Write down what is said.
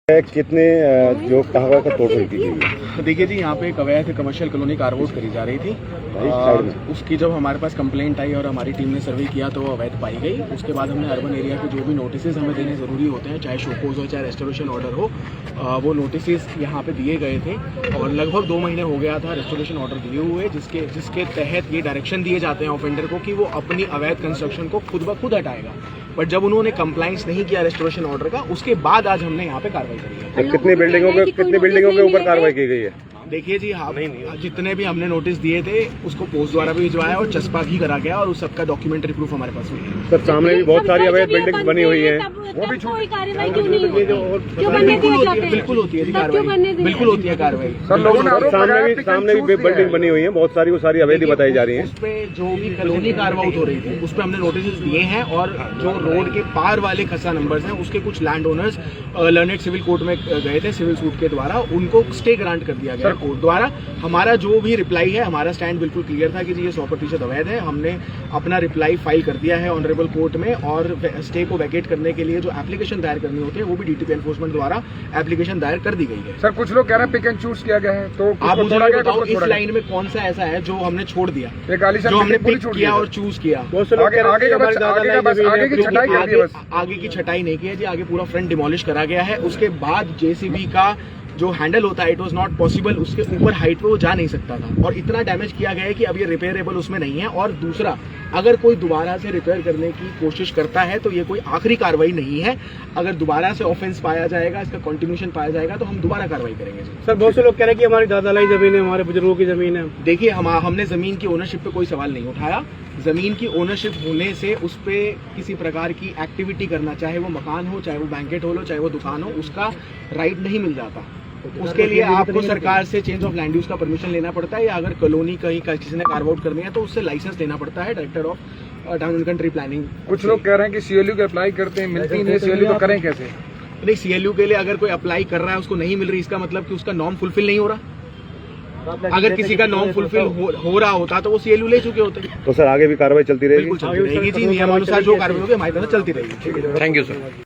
कितने जो कहाँ का टोटल की गई? तो देखिए जी, यहाँ पे एक अवैध कमर्शियल कॉलोनी कारवोट करी जा रही थी। उसकी जब हमारे पास कंप्लेंट आई और हमारी टीम ने सर्वे किया तो वो अवैध पाई गई। उसके बाद हमने अर्बन एरिया के जो भी नोटिस हमें देने ज़रूरी होते हैं, चाहे शोकोज हो चाहे रेस्टोरेशन ऑर्डर हो, वो नोटिस यहाँ पे दिए गए थे और लगभग 2 महीने हो गया था रेस्टोरेशन ऑर्डर दिए हुए, जिसके तहत ये डायरेक्शन दिए जाते हैं ऑफेंडर को कि वो अपनी अवैध कंस्ट्रक्शन को खुद ब खुद हटाएगा। बट जब उन्होंने कंप्लाइंस नहीं किया रेस्टोरेशन ऑर्डर का, उसके बाद आज हमने यहाँ पे कार्रवाई करी है। कितनी बिल्डिंगों के ऊपर कार्रवाई की गई है? देखिए जी, हाँ, जितने भी हमने नोटिस दिए थे उसको पोस्ट द्वारा भी भिजवाया और चस्पा भी करा गया और उस सबका डॉक्यूमेंटरी प्रूफ हमारे पास में है। सर, सामने भी बहुत सारी अवैध बिल्डिंग बनी हुई है, वो भी कोई कार्रवाई क्यों नहीं होती? बिल्कुल होती है कार्रवाई, बिल्कुल होती है कार्रवाई। सामने भी बिल्डिंग बनी हुई है बहुत सारी, वो सारी अवैध बताई जा रही है। उस पे जो भी कॉलोनी कार्रवाई हो रही थी उस पे हमने नोटिस दिए हैं और जो रोड के पार वाले खसा नंबर्स हैं उसके कुछ land owners learned civil court में गए थे, सिविल सूट के द्वारा उनको स्टे ग्रांट कर दिया गया कोर्ट द्वारा। हमारा जो भी रिप्लाई है, हमारा स्टैंड बिल्कुल क्लियर था कि जी ये 100% अवैध है। हमने अपना रिप्लाई फाइल कर दिया है ऑनरेबल कोर्ट में और स्टे को वैकेट करने के लिए जो एप्लीकेशन दायर करनी होती है वो भी डीटीपी एनफोर्समेंट द्वारा एप्लीकेशन दायर कर दी गई है। सर, कुछ लोग कह रहे हैं पिक एंड चूज किया गया है, तो आप मुझे बताओ इस लाइन में कौन सा ऐसा है जो हमने छोड़ दिया, जो हमने पिक किया और चूज किया? आगे की छटाई नहीं की है जी, आगे पूरा फ्रंट डिमोलिश करा गया है। उसके बाद जेसीबी का जो हैंडल होता है, इट वाज नॉट पॉसिबल, उसके ऊपर हाइट पे वो जा नहीं सकता था और इतना डैमेज किया गया है कि अब ये रिपेयरेबल उसमें नहीं है। और दूसरा, अगर कोई दोबारा से रिपेयर करने की कोशिश करता है तो ये कोई आखिरी कार्रवाई नहीं है। अगर दोबारा से ऑफेंस पाया जाएगा, इसका कंटिन्यूएशन पाया जाएगा तो हम दोबारा कार्रवाई करेंगे। सर, बहुत से लोग कह रहे हैं कि हमारी दादालाई जमीन है, हमारे बुजुर्गों की जमीन है। देखिए, हमने जमीन की ओनरशिप पे कोई सवाल नहीं उठाया। जमीन की ओनरशिप होने से उस पे किसी प्रकार की एक्टिविटी करना, चाहे वो मकान हो, चाहे वो बैंकेट हॉल हो, चाहे वो दुकान हो, उसका राइट नहीं मिल जाता। उसके लिए आपको सरकार से चेंज ऑफ लैंड यूज का परमिशन लेना पड़ता है, या अगर कॉलोनी कहीं किसी ने कार्व आउट करनी है तो उससे लाइसेंस लेना पड़ता है director of town and country planning. कुछ लोग कह रहे हैं कि सीएलयू के अप्लाई करते हैं, मिलती नहीं सीएलयू, तो करें कैसे? नहीं, सीएलयू के लिए अगर कोई अप्लाई कर रहा है उसको नहीं मिल रही, इसका मतलब कि उसका नॉर्म फुलफिल नहीं हो रहा। अगर किसी का नॉर्म फुलफिल हो रहा होता तो वो सीएलयू ले चुके होते। तो सर, आगे भी कार्रवाई चलती रहेगी? बिल्कुल चलती रहेगी जी, नियमानुसार जो कार्रवाई होगी हमारी तरफ से चलती रहेगी। Thank you sir.